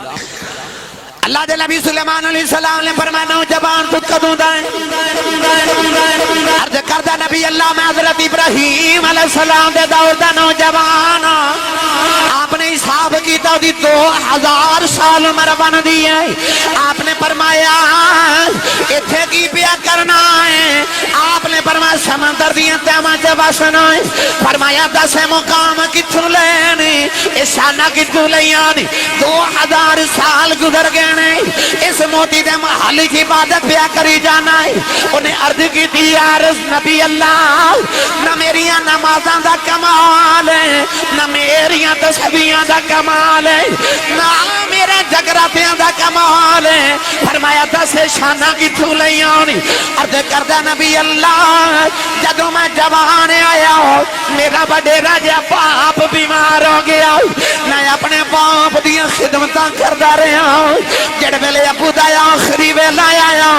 اللہ دے نبی سلیمان علیہ السلام نے فرمایا نوجوان تو کدوں دائیں عرض کردہ نبی اللہ میں حضرت ابراہیم علیہ السلام دے دور دا نوجوان آپ نے حساب کی تو دی 2000 سال عمر بن دی ہے. آپ نے فرمایا اتھے کی پیا کرنا ہے. آپ نے فرمایا سمندر دیا تیمہ سے بسنا ہے. فرمایا 10 مقام کتھوں لینی اشانہ کتھوں لیانی 2000 سال گزر گئے. اس موتی دے محلی کی عبادت پیا کری جانا ہے. انہیں عرض کی تھی عرض نبی اللہ نہ میریاں نمازاں دا کمال ہے نہ میریاں تسبیحاں دا کمال ہے نہ میرے جگراتیاں دا کمال ہے. فرمایا 10 شانہ کی تھو لئی آنی. عرض کردہ نبی اللہ جدوں میں جوان آیا ہوں میرا وڈیرا جا باپ بیمار ہو گیا میں اپنے باپ دیا خدمتاں کردہ رہا ہوں. جڑ ویلے ابو دا آخری ویلا آیا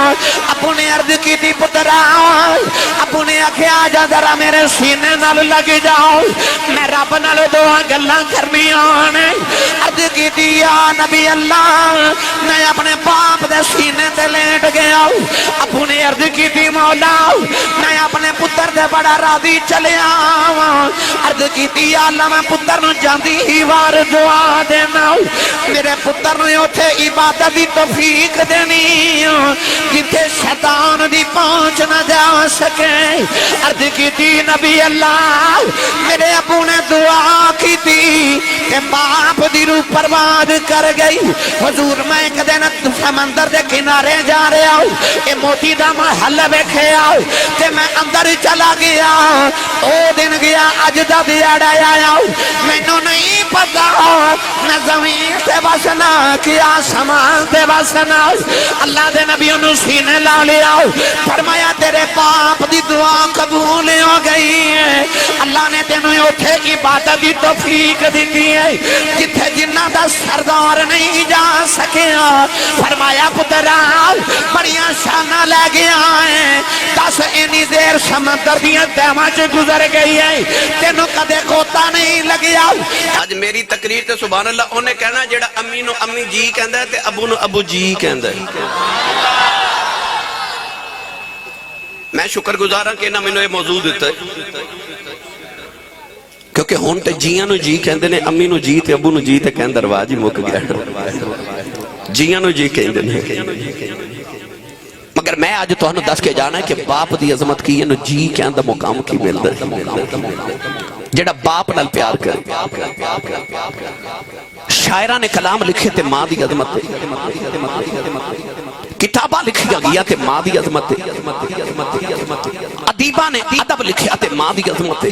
ابو نے عرض کی تھی پترا ابو نے آکھے آجا ذرا میرے سینے نال لگ جاؤ میں رب نال دعا گلاں کرنی آنے. عرض کی تھی یا نبی اللہ میں اپنے باپ دے سینے تے لیٹ گیا. ابو نے عرض کی تھی مولا میں اپنے پتر دے بڑا راضی چلے آواں. عرض کی تھی یا اللہ میں پتر نو جاندی ہی وار دعا دینا میرے پتر نے اٹھے عبادت دی توفیق دینی جتھے شیطان دی پہنچ نہ جا سکے. عرض کی تھی نبی اللہ میرے ابو نے دعا کی تھی کہ باپ دی روح پرواد کر گئی. حضور میں ایک دن سمندر دے کنارے جا رہا ہوں اے موتی دا محل بیکھے آؤ کہ میں اندر چلا گیا. او دن گیا اج دا دیاڑا آیا میں نو نہیں پتا میں زمین سے بسنا کیا سمان سے بسنا. اللہ دے نبی انہوں سینے لا لیا فرمایا تیرے باپ دی دعا قبول ہو گئی ہے. اللہ نے تینوں اٹھے کی عبادت دی توفیق دیتی ہے جتھے جنہ دا سردار نہیں جا سکیا. فرمایا پترا بڑیاں شانہ لے گیا ہے 10 اینی دیر سمندر دیاں تیمہ سے گزر گئی ہے تینوں کدے کوتا نہیں لگیا. آج میری تقریر تے سبحان اللہ انہیں کہنا جیڑا امی نو امی جی کہندہ ہے تے ابو نو ابو جی کہندہ ہے. میں شکر گزارا کہ انہاں میں نے موضوع دیتا ہے کیونکہ ہون تے جیاں نو جی کہندے نے امی نو جی تے ابو نو جی تے کہندہ رواجی مک گیا جیاں نو جی کہندے نے. مگر میں آج تو انہوں دس کے جانا ہے کہ باپ دی عظمت کی انہوں جی کہندہ مقام کی ملدہ ہے جڑا باپ نال پیار کر. شاعران نے کلام لکھے تے ماں دی عظمت کتابہ لکھیا گیا تے ماں دی عظمت ادیبہ نے ادب لکھیا تے ماں دی عظمت.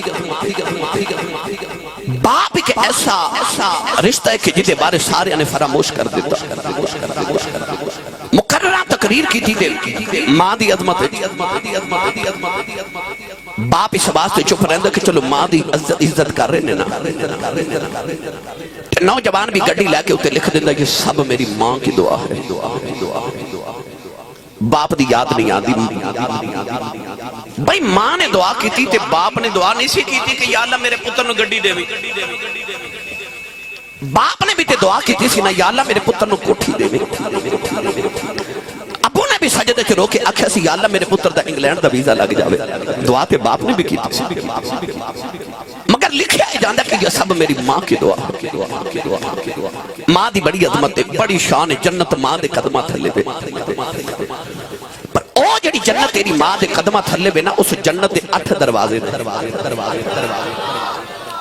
باپ ایک ایسا رشتہ ہے کہ جدے بارے سارے نے فراموش کر دیتا. مقررہ تقریر کی تھی دے ماں دی عظمت باپ اس واسطے چپ رہندا کہ چلو ماں دی عزت کر رہے نا. نوجوان بھی گڈی لے کے اتے لکھ دیندا کہ سب میری ماں کی دعا ہے. باپ دی یاد نہیں آدھی. بھائی ماں نے دعا کی تھی تے باپ نے دعا نہیں سی کی تھی کہ یا اللہ میرے پتر نو گڈی دے. باپ نے بھی تے دعا کی تھی سی نا یا اللہ میرے پتر نو کوٹھی دے. ابو نے بھی سجدے چ رو کے آکھیا سی یا اللہ میرے پتر دا انگلینڈ دا ویزا لگ جاوے. دعا تے باپ نے بھی کی تھی مگر لکھیا ہے جاندا کہ یہ سب میری ماں کی دعا. ماں دی بڑی عظمت ہے بڑی شان ہے. جنت ماں دے قدمہ تھلے پہ پر او جڑی جنت تیری ماں دے قدمہ تھلے پہ نا اس جنت دے 8 دروازے.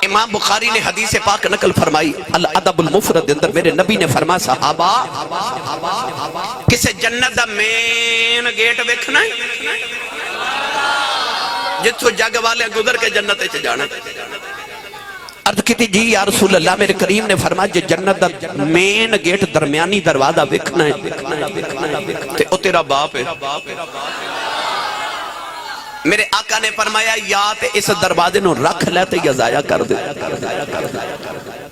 امام بخاری نے حدیث پاک نقل فرمائی الادب المفرد دے اندر میرے نبی نے فرمایا صحابہ کسے جنت دا مین گیٹ ویکھنا ہے جتھوں جگ والے گزر کے جنت وچ جانا. عرض کی تھی جی یا رسول اللہ میرے کریم نے فرمایا جے جنت دا مین گیٹ درمیانی دروازہ ویکھنا ہے تے او تیرا باپ ہے. میرے آقا نے فرمایا یا تے اس دروازے نو رکھ لے تے یا ضائع کر دے.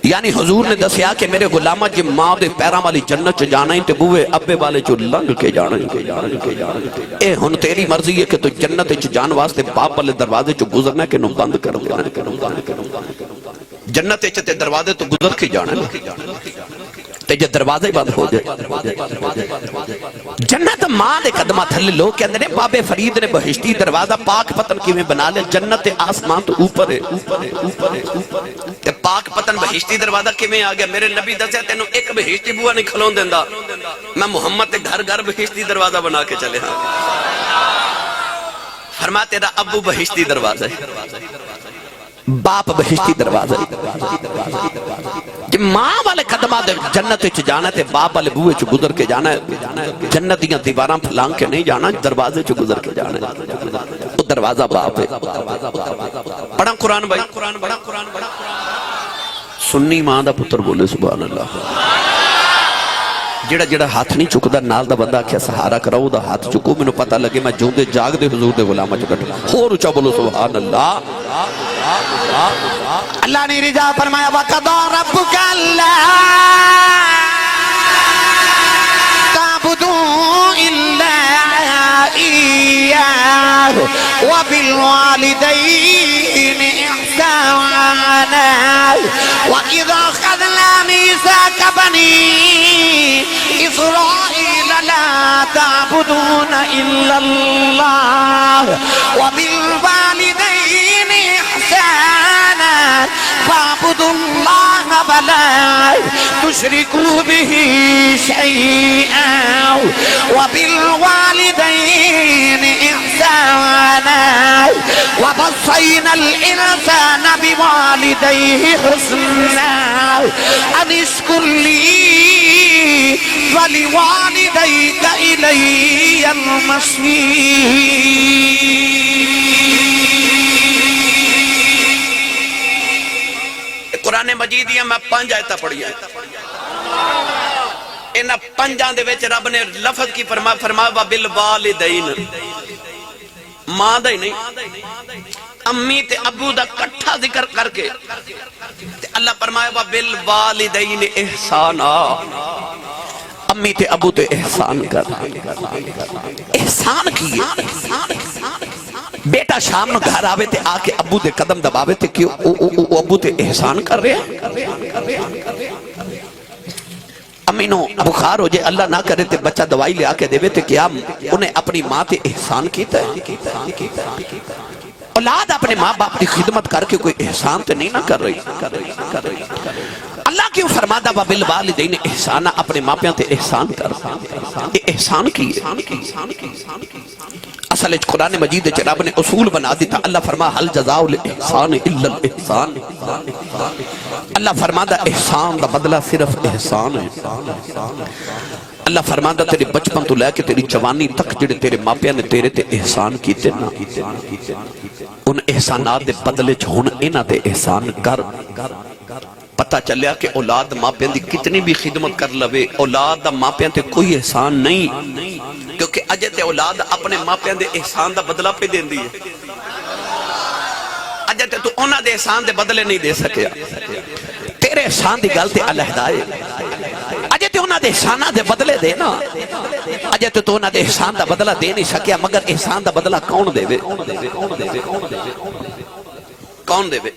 یعنی حضور نے دسیا کہ میرے غلامہ جی ماں دے پیرام والی جنت چ جانا ہی تے بوئے ابے والے چو لنگ کے جانا ہی. اے ہن تیری مرضی ہے کہ تو جنت چ جان واسطے باپ والے دروازے چو گزرنا کہ نو بند کر دینا. جنت چ تے دروازے تو گزر کے جانا. تے جے دروازے بند ہو جائے جنت ماں دے قدمہ تھلے لوگ کہندے نے بابے فرید نے بہشتی دروازہ پاک پتن کی میں بنا لے جنت آسمان تو اوپر ہے تے پاک پتن بہشتی دروازہ کی میں آگیا میرے نبی دسے تینوں ایک بہشتی بوا نہیں کھلون دیندہ میں محمد تے گھر گھر بہشتی دروازہ بنا کے چلے ہاں فرما تیرا ابو بہشتی دروازہ ہے باپ بہشتی دروازہ ہے کہ ماں والے قدمہ دے جنت چ جانا تے باپ والے بوئے چ گزر کے جانا ہے جنت دیاں دیواراں پھلانگ کے نہیں جانا دروازے چ گزر کے جانا ہے وہ دروازہ باپ ہے پڑھا قرآن بھائی سنی ماں دا پتر بولے سبحان اللہ جڑا جڑا ہاتھ نہیں چکدا نال دا بندہ کیا سہارا کراؤ دا ہاتھ چکو میں پتہ لگے میں جوندے جاگ دے حضور دے غلامہ چکٹ اور اچھا بولو سبحان اللہ اللہ نے رجا فرمایا وَقَضَى رَبُّكَ أَلَّا تَعْبُدُوا إِلَّا إِيَّاهُ وَبِالْوَالِدَيْنِ إِحْسَانًا وَإِذَا أَخَذْنَا مِيثَاقَ بَنِي إِسْرَائِيلَ لَا تَعْبُدُونَ إِلَّا اللَّهَ وَبِالْوَالِدَيْنِ إِحْسَانًا فَاعْبُدُوا اللَّهَ وَلَا تُشْرِكُوا بِهِ شَيْئًا وَبِالْوَالِدَيْنِ إِحْسَانًا وَوَصَّيْنَا الْإِنسَانَ بِوَالِدَيْهِ حُسْنًا أَنِ اشْكُرْ لِي وَلِوَالِدَيْكَ إِلَيَّ الْمَصِيرُ قرآن مجید یہ میں 5 آیتہ پڑھی ہے انہاں 5 دے وچ رب نے لفظ کی فرمایا وَبِالْوَالِدَيْنِ ماں دا ہی نہیں امی تے ابو دا کٹھا ذکر کر کے اللہ فرمایا وَبِالْوَالِدَيْنِ احسانا امی تے ابو تے احسان کر احسان کیے بیٹا شام نو گھر آوے تے آکے ابو دے قدم دباوے تے کیوں ابو تے احسان کر رہے ہیں امی نو بخار ہو جائے اللہ نہ کرے تے بچہ دوائی لے آکے دے تے کیا انہیں اپنی ماں تے احسان کیتا ہے اولاد اپنے ماں باپ کی خدمت کر کے کوئی احسان تے نہیں نہ کر رہی اللہ کیوں فرماتا وَبِالْوَالِدَيْنِ احسانا اپنے ماں پیاں تے احسان کر یہ احسان کی اصل قرآن مجید رب نے اصول بنا دیتا اللہ فرما حل جزاء الاحسان الا الاحسان اللہ فرماتا احسان دا بدلہ صرف احسان ہے اللہ فرماتا تیرے بچپن تو لے کے تیری جوانی تک جڑے تیرے ماں پیاں نے تیرے تے احسان کیتے نا ان احسانات دے بدلے چھون اینا تے احسان کر پتہ چلیا کہ اولاد ماں پیاں دی کتنی بھی خدمت کر لوے اولاد دا ماں پیاں تے کوئی احسان نہیں کیونکہ اجے تے اولاد اپنے ماں پیاں دے احسان دا بدلہ پہ دین دی ہے اجے تے تو انہاں دے احسان دے بدلے نہیں دے سکیا تیرے احسان دی گل تے علیحدہ ہے اجے تے انہاں دے احسانہ دے بدلے دے نا اجے تے تو انہاں دے احسان دا بدلہ دے نہیں سکیا مگر احسان دا بدلہ کون دے وے کون دے وے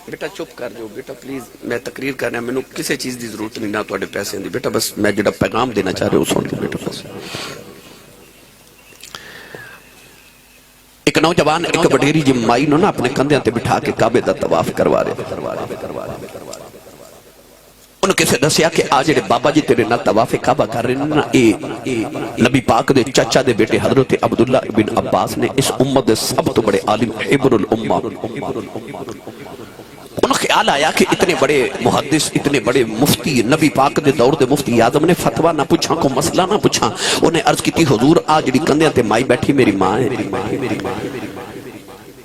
بیٹا چپ کر جو بیٹا پلیز میں تقریر کرنا میں کسی چیز دی ضرورت نہیں نہ توڑے پیسے دی بیٹا بس میں جڑا پیغام دینا چاہ رہے ہوں سن دے بیٹا بس ایک نوجوان ایک بڑیری جی مائی نو نا اپنے کندھیاں تے بٹھا کے کعبے دا طواف کروا رہے انہوں کسے دسیا کہ آج جڑے بابا جی تیرے نہ طواف کعبہ کر رہے نا نبی پاک دے چچا دے بیٹے حضرت عبداللہ ابن عباس نے اس امت دے سب تو بڑے عالم حبر الامہ انہوں خیال آیا کہ اتنے بڑے محدث اتنے بڑے مفتی نبی پاک دے دور دے مفتی اعظم نے فتوہ نہ پوچھا کو مسئلہ نہ پوچھا انہیں عرض کی تھی حضور آج جڑی کندھیاں تے مائی بیٹھی میری ماں ہے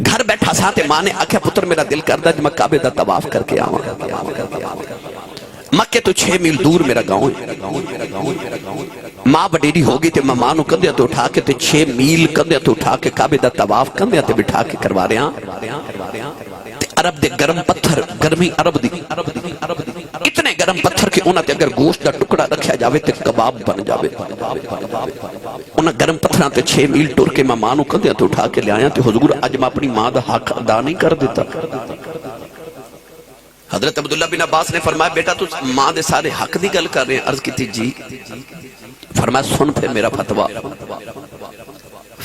گھر بیٹھا سا تے ماں نے آکھیا پتر میرا دل کردہ جو میں کعبے دا طواف کر کے آواں مکہ تو 6 میل دور میرا گاؤں ہے ماں بڑیری ہوگی تے ماں نو کندھیاں تے اٹھا کے تے 6 میل کندھیاں تے اٹھا کے کعبے دا طواف کندھیاں تے بٹھا کے کروا رہے ہیں عرب دے گرم پتھر گرمی عرب دی اتنے گرم پتھر کہ انہاں تے اگر گوشت دا ٹکڑا رکھیا جاوے تے کباب بن جاوے انہاں گرم پتھراں تے 6 میل ٹر کے میں ماں نو کندھیاں تے اٹھا کے لے آیا تے حضور اج میں اپنی ماں دا حق ادا نہیں کر دیتا حضرت عبداللہ بن عباس نے فرمایا بیٹا تو ماں دے سارے حق دی گل کر رہے ہیں؟ عرض کی تھی جی۔ فرمایا سن پھر میرا فتویٰ،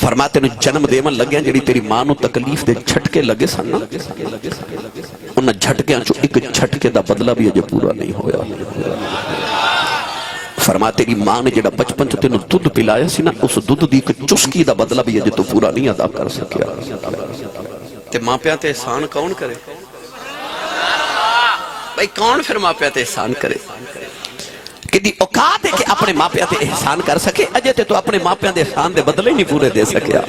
فرمایا تینوں جنم دیون لگیا جڑی تیری ماں نو تکلیف دے جھٹکے لگے سن نا، انہاں جھٹکیاں چوں ایک جھٹکے دا بدلہ بھی اجے پورا نہیں ہویا۔ فرمایا تیری ماں نے جڑا بچپن چ تینوں دودھ پلایا سی نا، اس دودھ دی ایک چسکی دا بدلہ بھی اجے تو پورا نہیں ادا کر سکیا۔ تے ماں پیاں تے احسان کون کرے بھائی؟ کون پھر ماں پیاں تے احسان کرے؟ کہ دی اوقات ہے کہ اپنے ماں پیاں تے احسان کر سکے، اجے تے تو اپنے ماں پیاں دے احسان دے بدلے نہیں پورے دے سکیا۔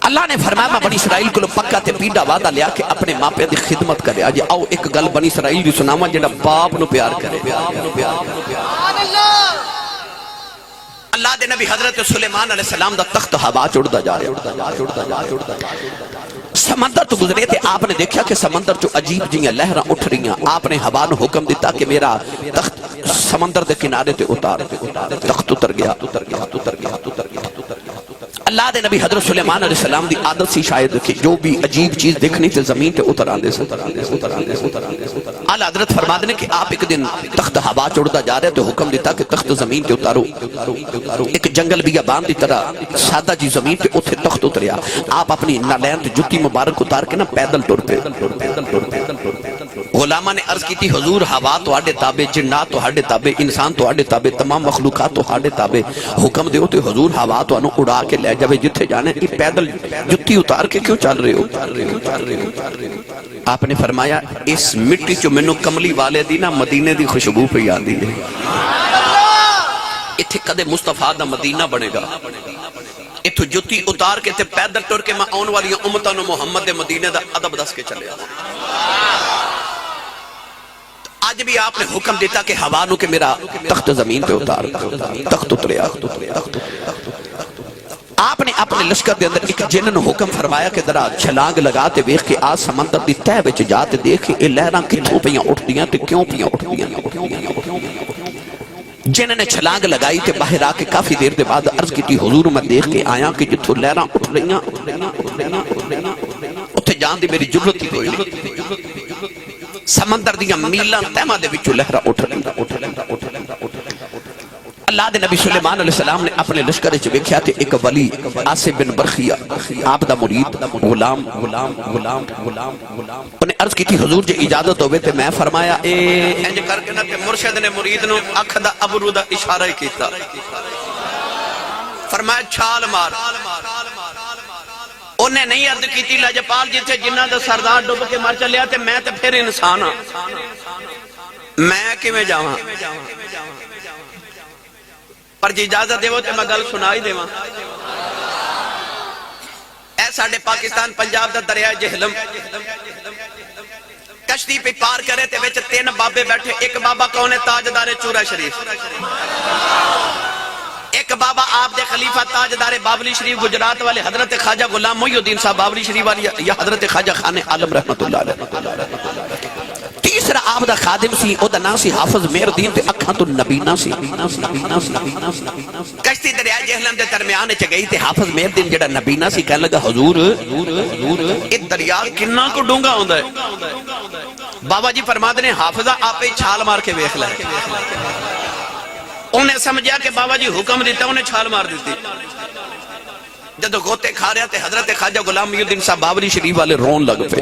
اللہ نے فرمایا میں بنی اسرائیل کو پکا تے پیڈا وعدہ لیا کہ اپنے ماں پیاں دی خدمت کرے۔ آج آؤ ایک گل بنی اسرائیل دی سناواں جڑا باپ نو پیار کرے۔ اللہ دے نبی حضرت سلیمان علیہ السلام دا تخت ہوا چڑھدا جا رہا، سمندر تو گزرے تھے، آپ نے دیکھا کہ سمندر جو عجیب جیاں لہراں اٹھ رہی ہیں، آپ نے ہوا نو حکم دیتا کہ میرا تخت سمندر دے کنارے تے اتار، تخت اتر گیا۔ اللہ دے نبی حضرت سلیمان علیہ السلام دی عادت سی شاید کہ جو بھی عجیب چیز دیکھنی تے زمین تے اتر آندے سے۔ اعلی حضرت فرماتے ہیں کہ آپ ایک دن تخت ہوا چڑھدا جا رہے تو حکم دیتا کہ تخت زمین تے اتارو۔ ایک جنگل بیابان دی طرح سادہ جی زمین تے اتھے تخت اتریا۔ آپ اپنی نالین تے جتی مبارک اتار کے نا پیدل ٹر پے۔ غلامہ نے عرض کی تھی حضور ہوا تو ہاڈے تابع، جنات تو ہاڈے تابع، انسان تو ہاڈے تابع، تمام مخلوقات تو ہاڈے تابع، حکم دیو تے حضور ہوا تو انو اڑا کے لے جاوے جتھے جانے، یہ پیدل جتی اتار کے کیوں چل رہے ہو؟ آپ نے فرمایا اس مٹی چو منو کملی والے دی نا مدینے دی خوشبو پہ یاد دی ہے، اتھے کدے مصطفیٰ دا مدینہ بنے گا، اتھو جتی اتار کے تے پیدل ٹر کے میں آن والی امتوں محمد مدینے دا ادب دس کے چلے آتا۔ آج بھی آپ نے حکم دیتا کہ ہوا نو کہ میرا تخت زمین پہ اتار، تخت اتریا۔ آپ نے اپنے لشکر دے اندر ایک جن نو حکم فرمایا کہ ذرا چھلانگ لگاتے ویکھ کے آج سمندر دی تہہ وچ جاتے دیکھ اے لہراں کتھوں پیاں اٹھدیاں تے کیوں پیاں اٹھدیاں۔ جن نے چھلانگ لگائی تے باہر آ کے کافی دیر دے بعد عرض کی تھی حضور میں دیکھ کے آیا کہ جتھوں لہراں اٹھ رہیاں اتھے جان دی میری جرت ہی کوئی نہیں۔ سمندر دیاں میلاں تہماں دے وچوں لہراں اٹھ رہیاں۔ اللہ دے نبی سلیمان علیہ السلام نے اپنے لشکر وچ ویکھیا تے ایک ولی آصف بن برخیہ آپ دا مرید غلام انہیں عرض کی تھی حضور جے اجازت ہوئے تے میں فرمایا اے انج کر کے نا تے مرشد نے مرید نو اکھ دا ابرو دا اشارہ کیتا، فرمایا چھال مار۔ انہیں نہیں عرض کی تھی لاجپال جتھے جنہ دا سردار ڈوب کے مر چلیا تے میں تے پھر انسان ہاں، میں کیویں جاواں؟ پر جی اجازت دیو تے میں گل سنائی دیواں۔ اے ساڈے پاکستان پنجاب دا دریائے جہلم، کشتی پہ پار کرے تے وچ 3 بابے بیٹھے، ایک بابا کون ہے؟ تاجدار چورا شریف، ایک بابا آپ دے خلیفہ تاجدار بابلی شریف گجرات والے حضرت خواجہ غلام محی الدین صاحب بابلی شریف والی یا حضرت خواجہ خان عالم رحمت اللہ علیہ۔ تیسرا آپ دا خادم سی، او دا نام سی حافظ مہر الدین تے اکھاں تو نبینا سی۔ کشتی دریائے جہلم دے درمیان وچ گئی تے حافظ مہر الدین جڑا نبینا سی کہنے لگا حضور اے دریا کنا کو ڈونگا ہوندا ہے؟ بابا جی فرماتے نے حافظہ آپ ہی چھال مار کے ویکھ لے۔ انہیں سمجھا کہ بابا جی حکم دیتا انہیں چھال مار دیتی۔ جدو گوتے کھا رہا تھے حضرت خواجہ غلام محی الدین صاحب بابلی شریف والے رون لگ پے۔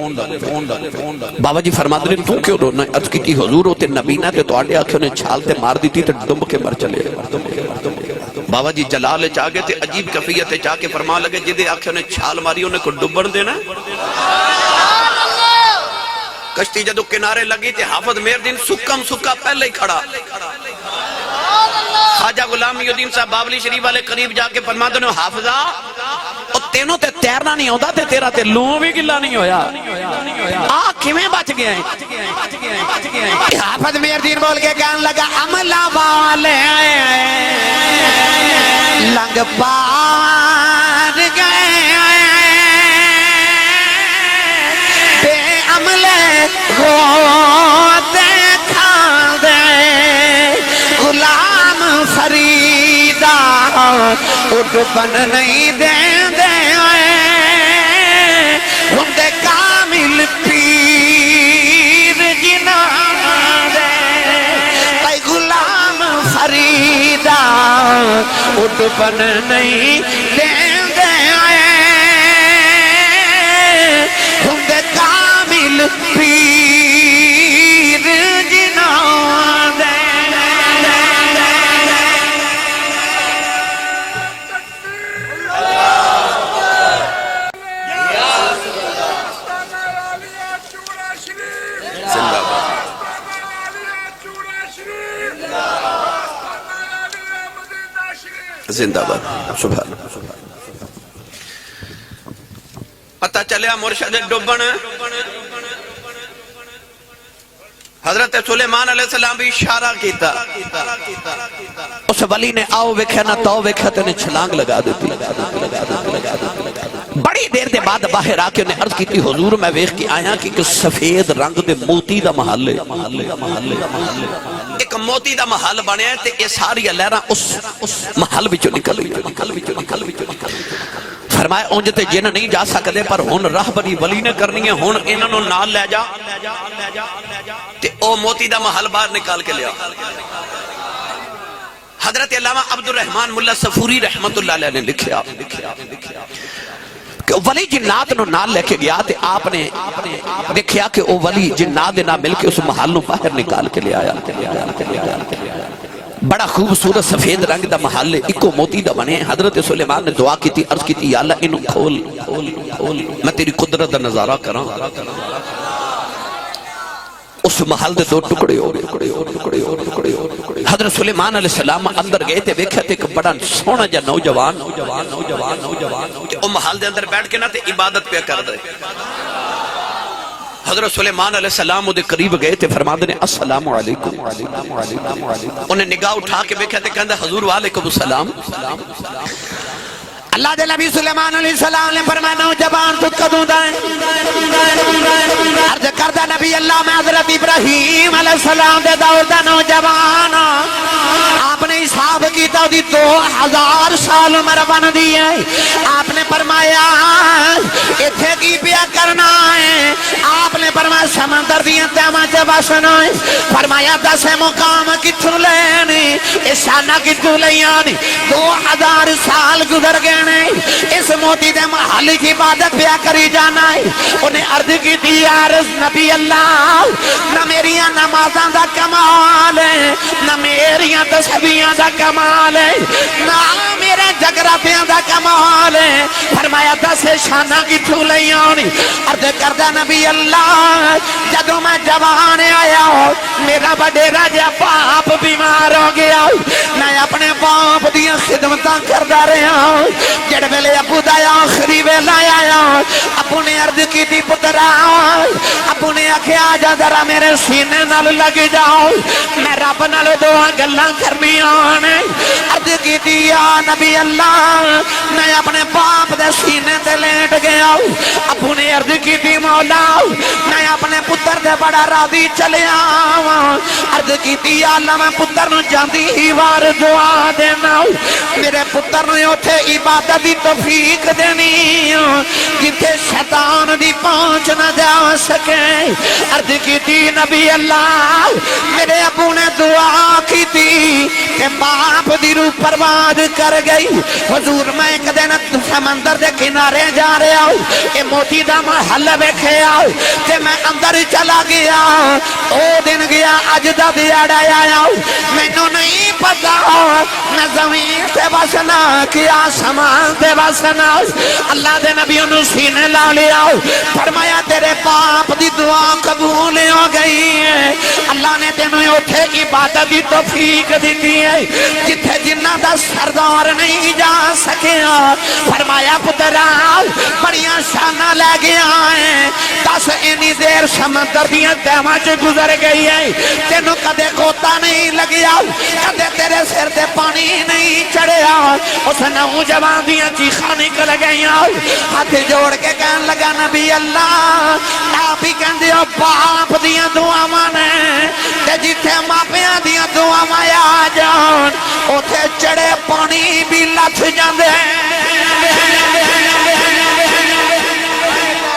بابا جی فرماتے ہیں تو کیوں رونا؟ عرض کی تھی حضور ہوتے نبینا تے تو آڑے آنکھوں نے چھال تے مار دیتی تے ڈمب کے مر چلے۔ بابا جی جلال چاہ گئے تھے، عجیب کفیت چاہ کے فرما لگے جدے آنکھوں نے چھال ماری انہیں کو ڈبن دینا۔ کشتی جدو کنارے لگی تھے حافظ مہر الدین سکم سکا پہلے ہی کھڑا۔ خواجہ غلام محی الدین صاحب بابلی شریف والے قریب جا کے فرماتے ہیں حافظہ او تینوں تے تیرنا نہیں ہوتا تے تیرا تے لوں بھی گلا نہیں ہویا، کیویں بچ گیا ہے؟ حافظ مہر الدین بول کے کہنے لگا عملہ والے لنگ پار گئے، بے عملے گوتے کھا دے، غلام فریدہ اٹھ بن نہیں دیں دے، ہندے کامل پیر ڈبن نہیں دیں آئے ہند کامل پیر جنہوں دے زندہ باد سبحان پتہ چلیا مرشد ڈبن حضرت سلیمان علیہ السلام بھی اشارہ کیتا اس ولی نے آؤ ویکھیا نہ تو ویکھیا تے نے چھلانگ لگا دیتی بڑی دیر دے بعد باہر آ کے انہیں عرض کی تھی حضور میں ویکھ کے آیا کہ سفید رنگ دے موتی دا محل ہے ایک موتی دا محل بنے ہیں تے یہ ساری لہراں اس محل وچوں نکل فرمایا اونج تے جن نہیں جا سکدے پر ہن راہبری ولی نے کرنی ہے ہن انہاں نوں نال لے جا تے او موتی دا محل باہر نکال کے لیا حضرت علامہ عبد الرحمن ملا صفوری رحمت اللہ علیہ نے لکھیا کہ ولی جنات نو نال لے کے گیا تے آپ نے دیکھیا کہ او ولی جنات نہ مل کے اس محل نو باہر نکال کے لے آیا بڑا خوبصورت سفید رنگ دا محل اکو موتی دا بنے حضرت سلیمان نے دعا کی تھی عرض کی تھی یا اللہ انہوں کھول میں تیری قدرت دا نظارہ کراں اس محل دے دو ٹکڑے ہو گئے حضرت سلیمان علیہ السلام اندر گئے تھے ویکھیا تے ایک بڑا سونا جا نوجوان او محل دے اندر بیٹھ کے نہ تے عبادت پہ کر دے حضرت سلیمان علیہ السلام دے قریب گئے تھے فرماندے نے السلام علیکم انہیں نگاہ اٹھا کے ویکھیا تے کہندا حضور وعلیکم السلام اللہ دے نبی سلیمان علیہ السلام نے فرمایا نوجوان تو کدوں دائیں عرض کردہ نبی اللہ میں حضرت ابراہیم علیہ السلام دے دور دا نوجوان آپ نے حساب کیتا دی 2000 سال عمر بن دی ہے آپ نے فرمایا اتھے کی پیا کرنا ہے آپ نے فرمایا سمندر دیا تیمہ سے بسنا ہے فرمایا 10 مقام کتھو لینی اشانہ کتھو لیانی 2000 سال گزر گئے اس موتی دے محل کی عبادت پیا کری جانا ہے انہیں عرض کی تھی عرض نبی اللہ نہ میریاں نمازاں دا کمال ہے نہ میریاں تسبیحاں دا کمال ہے نہ میرے جگراتیاں دا کمال ہے فرمایا 10 شانہ کی ٹھولئی آنی عرض کردہ نبی اللہ جدوں میں جوان آیا ہوں میرا بڑیرا جا باپ بیمار ہو گیا میں اپنے باپ دیا خدمتاں کردہ رہا ہوں جڑ ویلے ابو دا آخری ویلا آیا ابو نے عرض کی تھی پترا ابو نے آکھیا آجا ذرا میرے سینے نال لگ جاؤ میں رب نال دعا گلاں کرنی آنے عرض کی تھی یا نبی اللہ میں اپنے باپ دے سینے تے لیٹ گیا ابو نے عرض کی تھی مولا میں اپنے پتر دے بڑا راضی چلے آواں عرض کی تھی یا اللہ میں پتر نو جاندی ہی وار دعا دینا میرے پتر نو اوتھے عبادت دی توفیق دینی جتھے شیطان دی پہنچ نہ جا سکے عرض کی تھی نبی اللہ میرے ابو نے دعا کی تھی کہ باپ دی روح پرواز کر گئی حضور میں ایک دن سمندر دے کنارے جا رہا ہوں اے موتی دا محل بیٹھے آؤ تے میں اندر چلا گیا او دن گیا اج دا دیاڑا آیا میں نو نہیں پتا میں زمین تے بسنا کیا سمان تے بسنا اللہ دے نبی انہوں سینے لا لیا فرمایا تیرے باپ دی دعا قبول ہو گئی ہے اللہ نے تینوں اٹھے عبادت دی توفیق دیتی ہے جتھے جنہ دا سردار نہیں جا سکیا فرمایا پترا بڑیاں شانہ لے گیا ہے 10 اینی دیر سمندر دیاں تیمہ چ گزر گئی ہے تینوں کدے کوتا نہیں لگیا کدے تیرے سر دے پانی نہیں چڑھیا اس نوجوان دیاں چیخاں نکل گئیاں ہاتھ جوڑ کے کہن لگا نبی اللہ آپ ہی کہن دیو باپ دیاں دعاواں نے تے جتھے ماپیاں دیاں دعاواں آ جان اوتھے چڑھے پانی بھی لتھ جاندے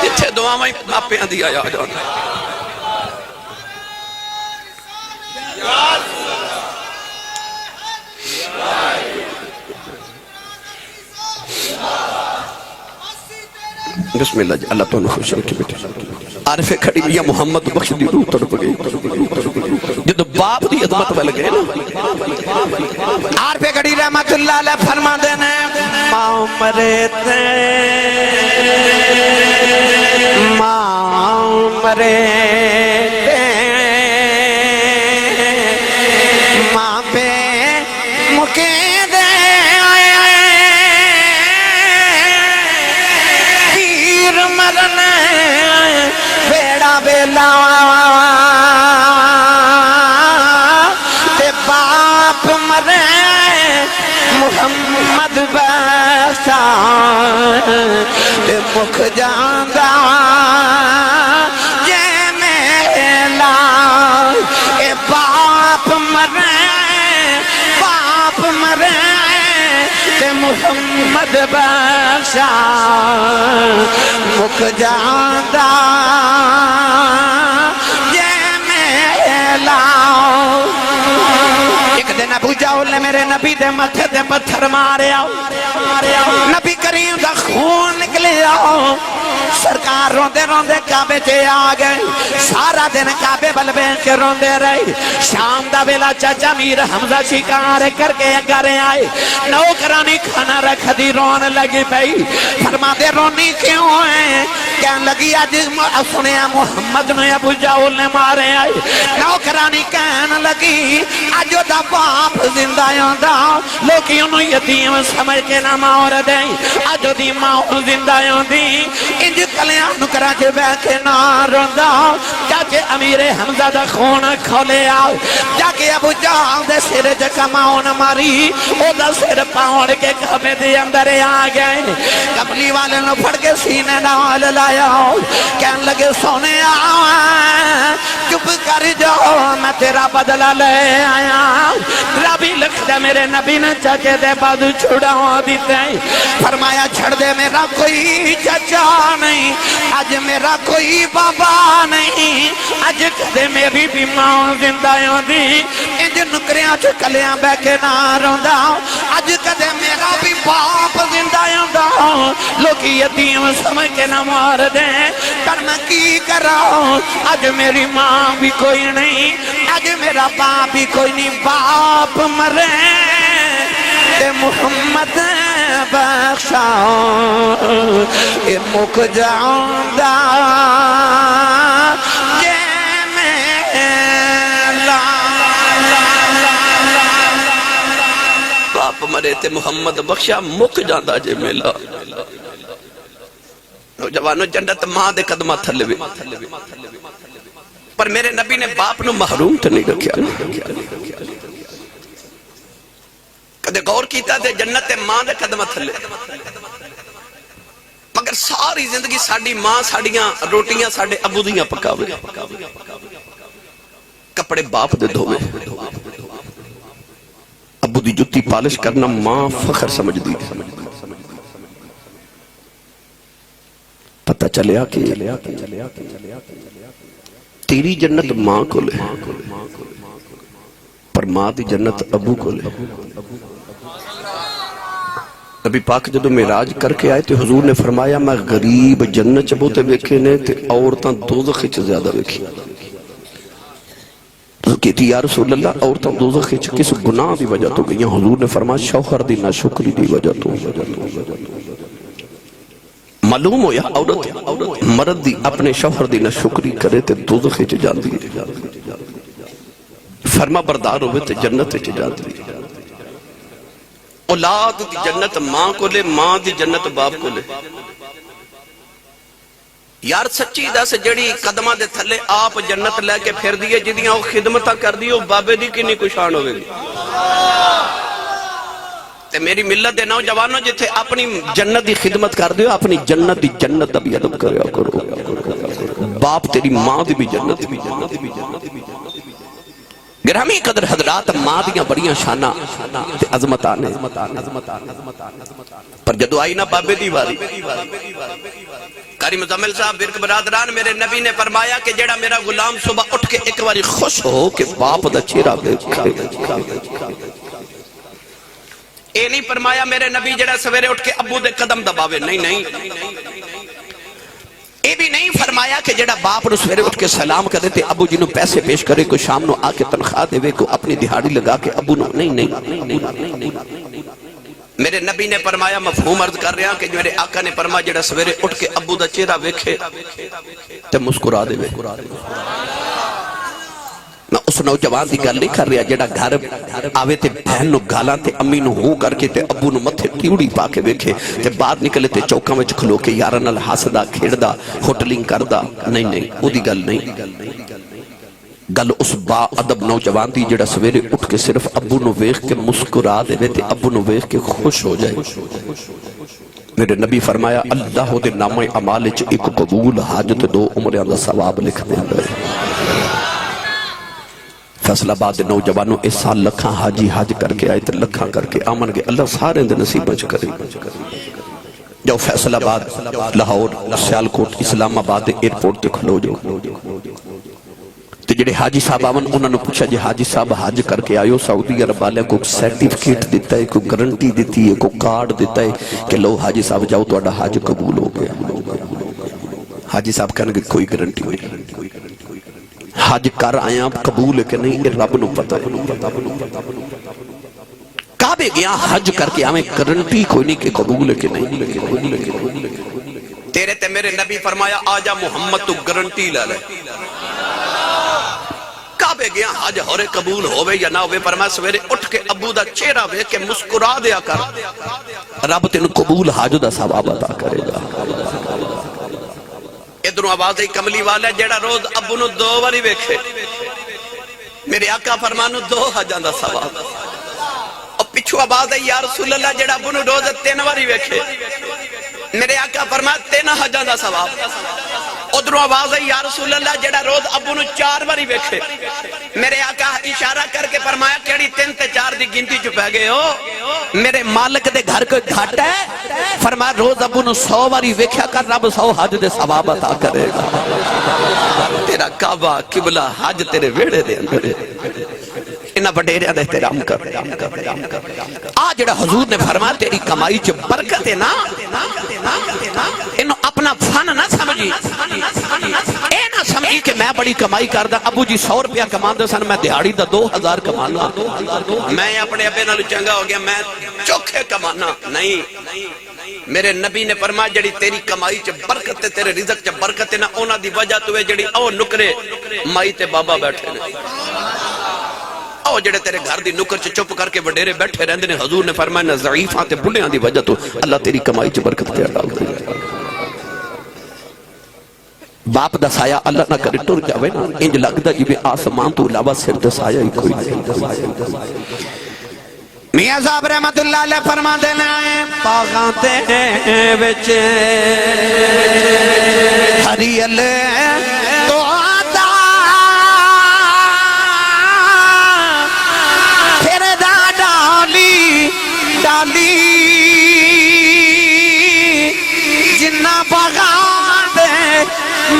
جتھے دعاواں ماپیاں دیاں آ جان بسم اللہ جی اللہ تو خوش رکھے بیٹے عارف کھڑی میاں محمد بخش دی روح تڑپ گئی جدو باپ دی عظمت ول گئے نا عارف کھڑی رحمت اللہ علیہ فرما دینے ماں مرے تے ماں مرے تے ماں پہ مکے دے پیر مرنے بیڑا بیلا تے باپ مرے محمد بخشا تے مکھ جاندہ جے میلا اے باپ مرے تے محمد بخشا مکھ جاندہ جے میلا ایک دن ابو جہل نے میرے نبی دے متھے دے پتھر مارے نبی کریم دا خون نکلے سرکار روندے روندے کعبے تے آ گئے سارا دن کعبے بل بیٹھ کے روندے رہے شام دا ویلا چاچا میر حمزہ شکار کر کے گھر آئے نوکرانی کھانا رکھ دی رون لگی پئی فرما دے رونی کیوں ہے کہن لگی آج سنیا محمد نے ابو جہل نے مارے آئے نوکرانی کہن لگی آج دا باپ زندہ یوندا لوکی انہوں یتیم سمجھ کے نہ مار دیں آج دی ماں زندہ یوندی انج کلیاں نکرا کے بے کے نہ روندا چاچے امیر حمزہ دا خون کھولے آؤ جا کے ابو جہل دے سر جکماؤن ماری او دا سر پاؤڑ کے کعبے دے اندر آ گئے کملی والے نو پھڑ کے سینے نال لایا کہن لگے سونے چپ کر جاؤ میں تیرا بدلہ لے آیا ربی لکھ دے میرے نبی نے چاچے دے بعد چھڑاؤ دیتے فرمایا چھڑ دے میرا کوئی چچا نہیں آج میرا کوئی بابا نہیں آج کدے میری بھی ماں زندہ دی انج نکریاں چکلیاں بے کے نہ روندا آج کدے میرا بھی باپ زندہ دا لوکی یتیم سمجھ کے نہ مار دیں پر میں کی کراؤں آج میری ماں بھی کوئی نہیں آج میرا باپ بھی کوئی نہیں باپ مرے تے محمد بخشا اے مکھ جاندہ جے میلا باپ مرے تے محمد بخشا مک جاندہ جے میلا نوجوانو جنت ماں دے قدمہ تھلے وے پر میرے نبی نے باپ نو محروم تو نہیں رکھیا کدے غور کیتا تے جنت ماں دے قدمہ تھلے مگر ساری زندگی ساڑی ماں ساڑیاں روٹیاں ساڑے ابو دیاں پکاوے کپڑے باپ دے دھوے ابو دی جتی پالش کرنا ماں فخر سمجھ دی پتہ چلیا کہ تیری جنت ماں کو لے پر ماں دی جنت ابو کو لے نبی پاک جدو معراج کر کے آئے تے حضور نے فرمایا میں غریب جنت چبوتے بیکھے نے تے عورتاں دوزخی چھ زیادہ بیکھی کہتی یا رسول اللہ عورتاں دوزخی چھ کس گناہ دی وجہ تو گئی حضور نے فرمایا شوہر دی ناشکری دی وجہ تو معلوم ہو یا عورت مرد دی اپنے شوہر دی ناشکری کرے تے دوزخی چھ جاندی فرما بردار ہوئے تے جنت چھ جاندی اولاد دی جنت ماں کو لے ماں دی جنت باپ کو لے یار سچی دا سے جڑی قدمہ دے تھلے آپ جنت لے کے پھر دیئے جدیاں وہ خدمتہ کر دیئے وہ بابے دی کی نہیں کشان ہوئے گی تے میری ملت دے نوجوانوں جتے اپنی جنت دی خدمت کر دیو اپنی جنت دی جنت ابھی ادب کریا کرو باپ تیری ماں دی بھی جنت گرامی قدر حضرات ماں دیاں بڑیاں شانہ تے عظمتانے پر جدو آئی نا بابے دی واری قاری مزمل صاحب برک برادران میرے نبی نے فرمایا کہ جڑا میرا غلام صبح اٹھ کے ایک باری خوش ہو کہ باپ دا چہرہ دیکھے اے نہیں فرمایا میرے نبی جڑا سویرے اٹھ کے ابو دے قدم دباوے نہیں یہ بھی نہیں فرمایا کہ جڑا باپ نو سویرے اٹھ کے سلام کرے تے ابو جی نو پیسے پیش کرے، کوئی شام نو آ کے تنخواہ دے، کوئی اپنی دہاڑی لگا کے ابو نو نہیں۔ میرے نبی نے فرمایا، مفہوم عرض کر رہا کہ میرے آقا نے فرمایا جڑا سویرے اٹھ کے ابو دا چہرہ ویکھے تے مسکرا دے۔ میں اس نوجوان دی گل نہیں کر رہا جڑا گھر آوے تے بہن نو گالاں تے امی نو ہوں کر کے تے ابو نو متھے ٹیوڑی پا کے ویکھے تے بعد نکلے تے چوکاں وچ کھلو کے یاراں نال ہسدا کھیڑدا ہوٹلنگ کردا، نہیں او دی گل نہیں۔ گل اس با ادب نوجوان دی جڑا سویرے اٹھ کے صرف ابو نو ویکھ کے مسکرا دے تے ابو نو ویکھ کے خوش ہو جائے۔ میرے نبی فرمایا اللہ دے نام اعمال وچ ایک قبول حاجت 2 عمراں دا ثواب لکھ دیندا ہے۔ فیصل آباد نوجوانوں اس سال لکھاں حاجی حج کر کے آئے تے لکھاں کر کے آمن گے، اللہ سارے دے نصیب وچ کرے۔ جو فیصل آباد، لاہور، سیالکوٹ، اسلام آباد ایئرپورٹ تے کھلو جو تے جڑے حاجی صاحب آمن انہوں نے پوچھا جی حاجی صاحب حج کر کے آئیو، سعودی عرب والے کو سرٹیفکیٹ دیتا ہے، کوئی گارنٹی دیتی ہے، کوئی کارڈ دیتا ہے کہ لو حاجی صاحب جاؤ تو حج قبول ہو گیا۔ حاجی صاحب کہنے کہ کوئی گارنٹی نہیں، حج کر آیا قبول ہے کہ نہیں یہ رب نو پتہ ہے۔ کعبے گیا حج کر کے آمیں گارنٹی کوئی نہیں کہ قبول ہے کہ نہیں۔ تیرے تے میرے نبی فرمایا آجا محمد تو گارنٹی لے لے۔ کعبے گیا حج ہورے قبول ہوئے یا نہ ہوئے، فرمایا سویرے اٹھ کے ابو دا چہرہ وے کہ مسکرا دیا کر، رب تین قبول حج دا ثواب عطا کرے گا۔ ادھروں آواز کملی والا جڑا روز ابو نو 2 باری ویکھے، میرے آقا فرمانو 2 حجاں دا ثواب۔ اور پچھو آواز ہے یا رسول اللہ جڑا ابو نو روز 3 باری ویکھے، میرے آقا فرمایا 3 حجاں دا ثواب۔ ادھروں آواز ہے یا رسول اللہ جڑا روز ابو نو 4 باری ویکھے، میرے آقا اشارہ کر کے فرمایا کیڑی 3 تے 4 دی گنتی چ پہ گئے ہو، میرے مالک دے گھر کوئی گھٹ ہے؟ فرمایا روز ابو نو 100 باری ویکھیا کر، رب 100 حج دے ثواب عطا کرے گا۔ تیرا کعبہ قبلہ حج تیرے ویڑے دے اندر، انہاں وڈیریاں دا احترام کر۔ آ جڑا حضور نے فرمایا تیری کمائی چ برکت ہے نا، انہوں اپنا فن نہ سمجھی، اے نہ سمجھی کہ میں بڑی کمائی کردہ، ابو جی 100 روپیہ کمان دے سن، میں دیہاڑی دا 2000 کمانا، میں اپنے ابے نالو چنگا ہو گیا، میں چوکھے کمانا نہیں۔ میرے نبی نے فرمایا جڑی تیری کمائی چ برکت ہے، تیرے رزق چ برکت ہے نا، انہاں دی وجہ تو ہے جڑی او نکرے مائی تے بابا بیٹھے نے، او جڑے تیرے گھر دی نکر چ چپ کر کے وڈیرے بیٹھے رہندے نے، حضور نے فرمایا ضعیفاں تے بڈھیاں دی وجہ تو اللہ تیری کمائی چ برکت پہ ڈال دے۔ باپ دا سایہ اللہ نہ کرے ٹر جاوے نا، انج لگدا جی آسمان تو علاوہ سر تے سایہ ہی کوئی نہیں۔ میاں صاحب رحمت اللہ علیہ فرما دینا ہے باغاں تے وچ ہریل تو آتا پھر دا ڈالی ڈالی جنہ باغاں دے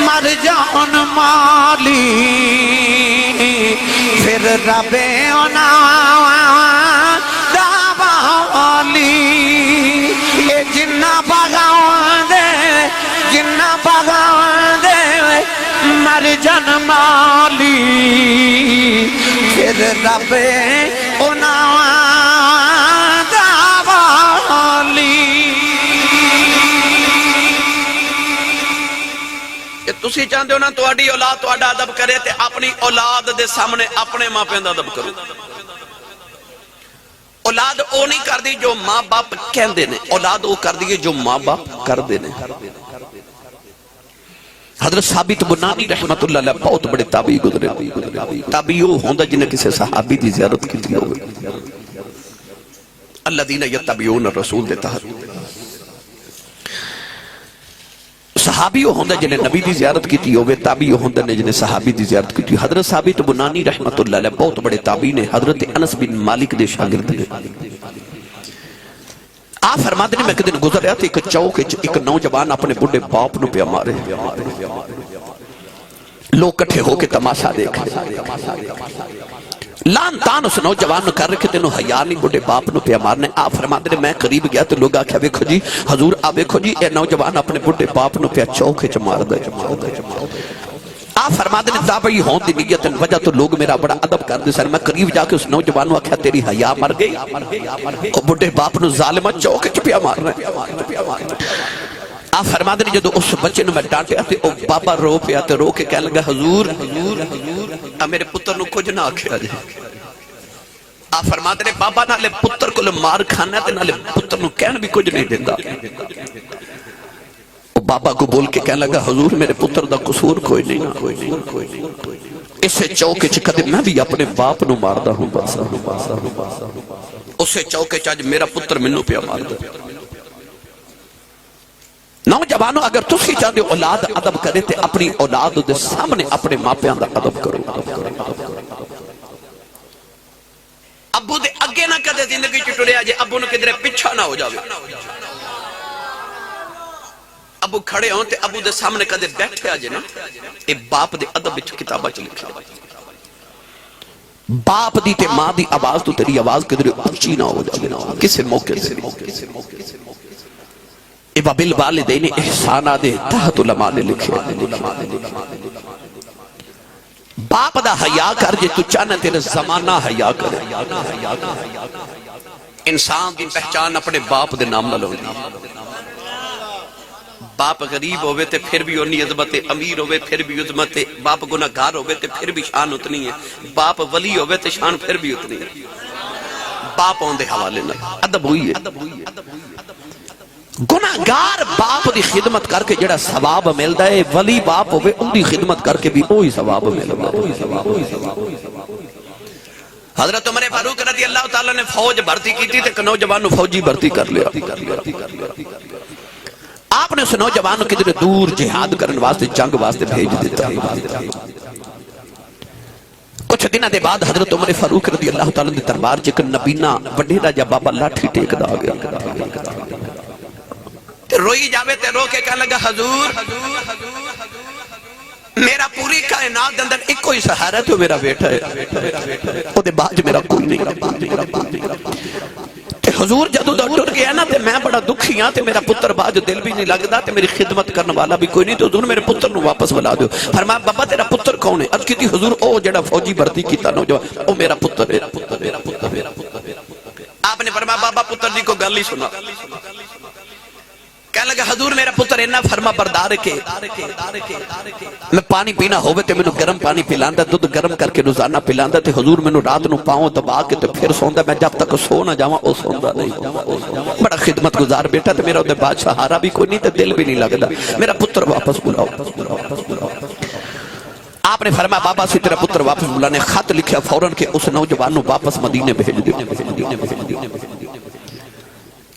مر جان مالی پھر ربے اونا جنہ باغاں دے مر جن مالی پھر رب انہاں دا والی۔ کہ تسی چاہتے ہو نا تواڈی اولاد تواڈا ادب کرے تے اپنی اولاد دے سامنے اپنے ماں پیوں دا ادب کرو۔ اولاد او نہیں کر دی جو ماں باپ کہندے نے، اولاد او کر دی جو ماں باپ کر دے نے۔ حضرت ثابت بنانی رحمت اللہ علیہ بہت بڑے تابعی گزرے، تابعی وہ ہوندا جنہیں کسی صحابی دی زیارت کی تھی ہوئے، الذین یتبعون الرسول دے تحت صحابی وہ ہوندا جنہیں نبی دی زیارت کی تھی ہوئے، تابعی وہ ہوندا جنہیں صحابی دی زیارت کی تھی۔ حضرت ثابت بنانی رحمت اللہ علیہ بہت بڑے تابعی نے، حضرت انس بن مالک دے شاگرد نے۔ آپ فرماتے ہیں میں ایک دن گزر رہا تھا، ایک چوک ایک نوجوان اپنے بڑے باپ نو پہ مارے، لوگ کٹھے ہو کے تماشا دیکھ رہے، لان تان اس نوجوان نو کر رکھے تینو حیا نہیں بڑے باپ نو پیا مارنے. آپ فرماتے ہیں میں قریب گیا تو لوگ آکھیا ویکھو جی حضور آ ویکھو جی اے نوجوان اپنے بڑے باپ نو پیا چوکے چ مار دے. آپ فرماتے ہیں دا بھئی ہون دی نیت وجہ تو لوگ میرا بڑا ادب کر دے سن. میں قریب جا کے اس نوجوان نو آکھیا تیری حیا مر گئی, او بڑے باپ نو ظالمہ چوکے چ پیا مارنا. آپ فرماتے ہیں جدو اس بچے نو میں ڈانٹیا تے او بابا رو پیا تے رو کے کہنے لگا حضور میرے پتر نو کچھ نہ آکھیا جی. آپ فرماتے ہیں بابا نالے پتر کو مار کھانا تے نالے پتر نو کہن بھی کچھ نہیں دیتا. بابا کو بول کے کہنے لگا حضور میرے پتر دا قصور کوئی نہیں, اسے چوکے چ کدے میں بھی اپنے باپ نو ماردا ہوں بس. اسے چوکے چ میرا پتر مینوں پیا ماردا. نوجوانوں اگر تسی چاہتے اولاد ادب کرے تے اپنی اولاد دے سامنے اپنے ماپیاں دا ادب کرو. ابو دے اگے نہ کدے زندگی چ ٹریا جے, ابو نو کدھر پیچھا نہ ہو جاوے. ابو کھڑے ہوں تے ابو دے سامنے کدے بیٹھے آجے نا, اے باپ دے ادب وچ کتاباں چ لکھیا. باپ دی تے ماں دی آواز تو تیری آواز کدھر اونچی نہ ہو جاوے کسے موقع سے. وَبِالْوَالِدَيْنِ احسانہ دے تحت علماء نے لکھے. باپ دا حیا کر جے تو چاہنا تیرے زمانہ حیا کرے. انسان دی پہچان اپنے باپ دے نام نہ لوگی. باپ غریب ہوئے تے پھر بھی انہی عظمت, امیر ہوئے پھر بھی عظمت, باپ گناہگار ہوئے تے پھر بھی شان اتنی ہے, باپ ولی ہوئے تے شان پھر بھی اتنی ہے. باپ ہوندے حوالے نہ ادب ہوئی ہے. گناہگار باپ دی خدمت کر کے جڑا ثواب ملدا ہے, ولی باپ ہوئے ان دی خدمت کر کے بھی وہی ثواب ملدا ہے. حضرت عمر فاروق رضی اللہ تعالیٰ نے فوج بھرتی کی تھی تے نوجوان نو فوجی بھرتی کر لیا. آپ نے اس نوجوان کی دل دور جہاد کرنے واسطے جنگ واسطے بھیج دیتا. کچھ دنہ دے بعد حضرت عمر فاروق رضی اللہ تعالیٰ نے دربار چکر نبینا وڈیرا جا بابا لاٹھی ٹیک دا گیا. روئی جاوے تے رو کے کہنے لگا حضور میرا پوری کائنات اندر ایک کوئی سہارا تو میرا بیٹا ہے, او دے باج میرا کوئی نہیں. حضور جدو دا ٹر گیا نا تے میں بڑا دکھی ہاں تے میرا پتر باج دل بھی نہیں لگدا تے میری خدمت کرنے والا بھی کوئی نہیں, تو حضور میرے پتر نو واپس بلا دیو. فرمایا بابا تیرا پتر کون ہے؟ عرض کی تھی حضور او جڑا فوجی بھرتی کیتا نوجوان او میرا پتر ہے. آپ نے فرمایا بابا پتر جی کو گل ہی سنا. کہنے لگا حضور میرا پتر اینا فرما بردار کے میں پانی پینا ہوئے تے میں گرم پانی پلاندا, دودھ گرم کر کے روزانہ پلاندا تے حضور میں رات نو پاؤں دبا کے تے پھر سوندا, میں جب تک سو نہ جاواں او سوندا نہیں. بڑا خدمت گزار بیٹا تے میرا دے بعد سہارا بھی کوئی نہیں تے دل بھی نہیں لگدا, میرا پتر واپس بلاؤ. آپ نے فرمایا بابا سے تیرا پتر واپس بلانے خط لکھیا فوراً کہ اس نوجوان نو واپس مدینے بھیج دیو.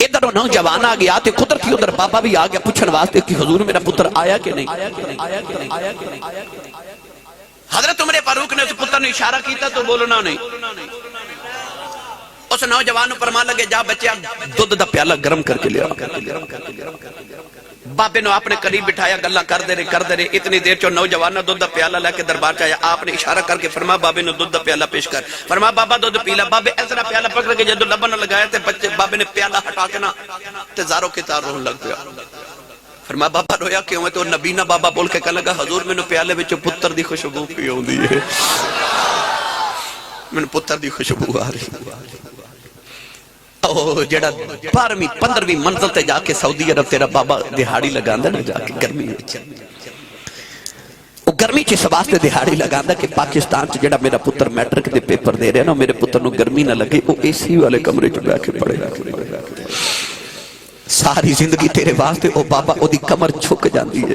ادھر نوجوان آ گیا تے قدرتی ادھر بابا بھی آ گیا پوچھن واسطے کہ حضور میرا پتر آیا کہ نہیں. حضرت عمر فاروق نے اس پتر نے اشارہ کیتا تو بولنا نہیں. اس نوجوان فرمان لگے جا بچیا دودھ دا پیالہ گرم کر کے لیا. بابے نے اپنے قریب بٹھایا, گلا کر دے رہے. اتنی دیر چو نوجوان نے دودھ دا پیالہ لے کے دربار چاہیا. آپ نے اشارہ کر کے فرمایا بابے نے دودھ دا پیالہ پیش کر. فرمایا بابا دودھ پیلا. بابے ایسا پیالہ پکڑ کے جدو لبن لگایا تے بچے بابے نے پیالہ ہٹا کے نا تے زاروں کی تار روح لگ گیا. فرمایا بابا رویا کیوں ہے؟ تو نبینا بابا بول کے کہنے لگا حضور میں نے پیالے وچ پتر دی خوشبو پی ہوندی ہے, میں نے پتر دی خوشبو آ رہی. او جڑا 12ویں 15ویں منزل تے جا کے سعودی عرب تیرا بابا دہاڑی لگاندا نا جا کے گرمی وچ, او گرمی چ اس واسطے دہاڑی لگاندا کہ پاکستان چ جڑا میرا پتر میٹرک دے پیپر دے رہا نا میرے پتر نو گرمی نہ لگے, او اے سی والے کمرے چ بیٹھ کے پڑھے گا. ساری زندگی تیرے واسطے او بابا او دی کمر چھک جاندی ہے.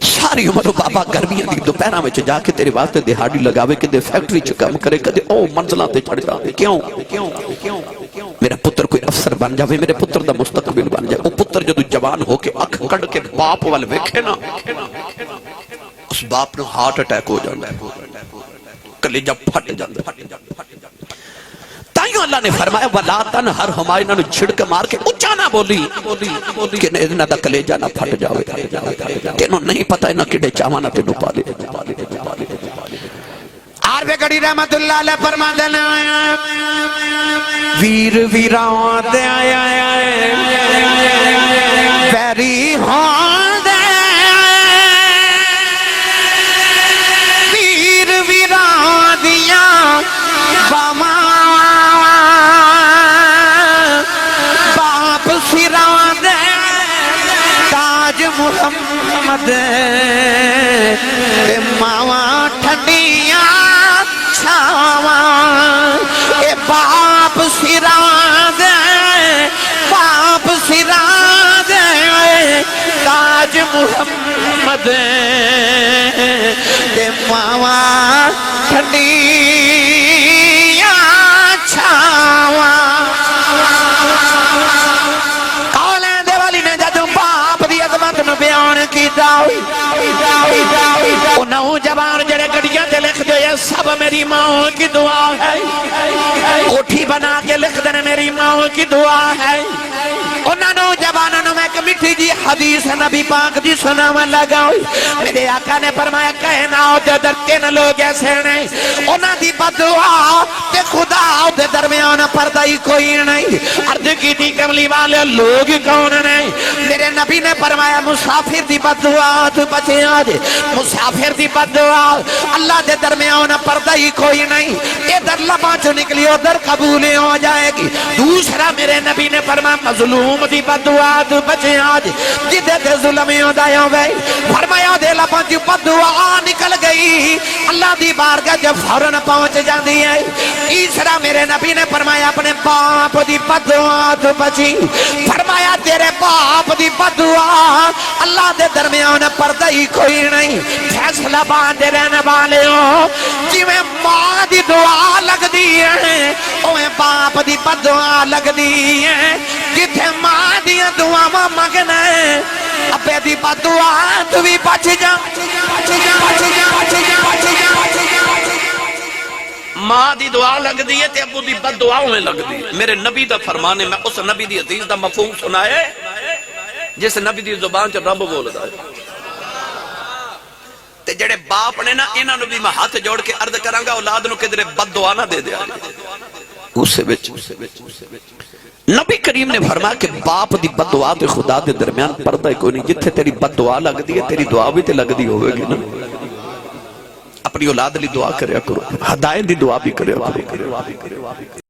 ساری عمر بابا گرمیاں دی دوپہراں وچ جا کے تیرے واسطے دہاڑی لگاوے کہ دے فیکٹری چ کام کرے, کدے او منزلاں تے چڑھ جاوے. کیوں میرا پتر کوئی افسر بن جاوے, میرے پتر دا مستقبل بن جائے. او پتر جدو جوان ہو کے اکھ کڈ کے باپ وال ویکھے نا اس باپ نو ہارٹ اٹیک ہو جاندا ہے, کلیجہ پھٹ جاندا ہے. تائیوں اللہ نے فرمایا وَلَا تَنْهَرْهُمَا انہاں نو چھڑک مار کے اونچا نہ بولی کہ انہاں دا کلیجہ نہ پھٹ جاوے. تینوں نہیں پتہ انہاں کڈے چاواں نہ تینوں پالے. عرب گڑی رحمت اللہ علیہ فرما دینا ویر ویراں دے آیا پیری ہاں دے ویر ویراں دیاں باما باپ سراں دے تاج محمد اے ماواں ٹھنڈیاں چھاواں اے باپ سراں دے باپ سراں دے تاج محمد اے ماواں ٹھنڈیاں چھاواں کالیں دے والی نے جدوں باپ دی عظمت نو بیان کیتا او نوجوان جڑے گڑیاں تے لکھ دے یہ سب میری ماں کی دعا ہے کوٹھی بنا کے لکھ دے میری ماں کی دعا ہے انہاں نوجواناں نو میں ایک میٹھی جی حدیث نبی پاک دی سناون لگا میرے آقا نے فرمایا کائنات دے در تین لوگ ایسے نہیں انہاں دی بدعا تے خدا دے درمیان پردہ ہی کوئی نہیں عرض کی تھی کملی والے لوگ کون نہیں میرے نبی نے فرمایا مسافر دی بدعا تو بچے آج مسافر دی بدعا اللہ دے درمیان پردہ ہی کوئی نہیں ادھر لباں جو نکلی ادھر قبول ہو جائے گی دوسرا میرے نبی نے فرمایا مظلوم دی بدعا تو بچے آج جدے دے ظلمی ہو دائیوں گئی فرمایا دے لباں جو بدعا نکل گئی اللہ دی بارگاہ جب فوراں پہنچ جاندی ہے تیسرا میرے نبی نے فرمایا اپنے باپ دی بدعا تو بچی فرمایا تیرے باپ دی بدعا اللہ دے درمیان پردہ ہی کوئی نہیں فیصلہ باندھے رہنے والے ہو جی میں ماں دی دعا لگ دی ہے اوہ باپ دی بدعا لگ دی ہے جتھے ماں دی دعا ماں مگنا ہے ابے دی بدعا تو بھی بچ جا ماں دی دعا لگ دی ہے تے ابو دی بد دعا ہوئے لگ دی میرے نبی دا فرمانے میں اس نبی دی حدیث دا مفہوم سنائے جس نبی دی زبان چ رب بول دا ہے تے جڑے باپ نے نا انہاں نو بھی میں ہاتھ جوڑ کے عرض کراں گا اولاد نو کدھر بد دعا نہ دے دیا اس وچ نبی کریم نے فرمایا کہ باپ دی بد دعا تے خدا دے درمیان پردہ کوئی نہیں جتھے تیری بد دعا لگ دی ہے تیری دعا بھی تے لگ دی ہوئے گی نا اپنی اولاد لی دعا کریا کرو ہدایت دی دعا بھی کریا کرو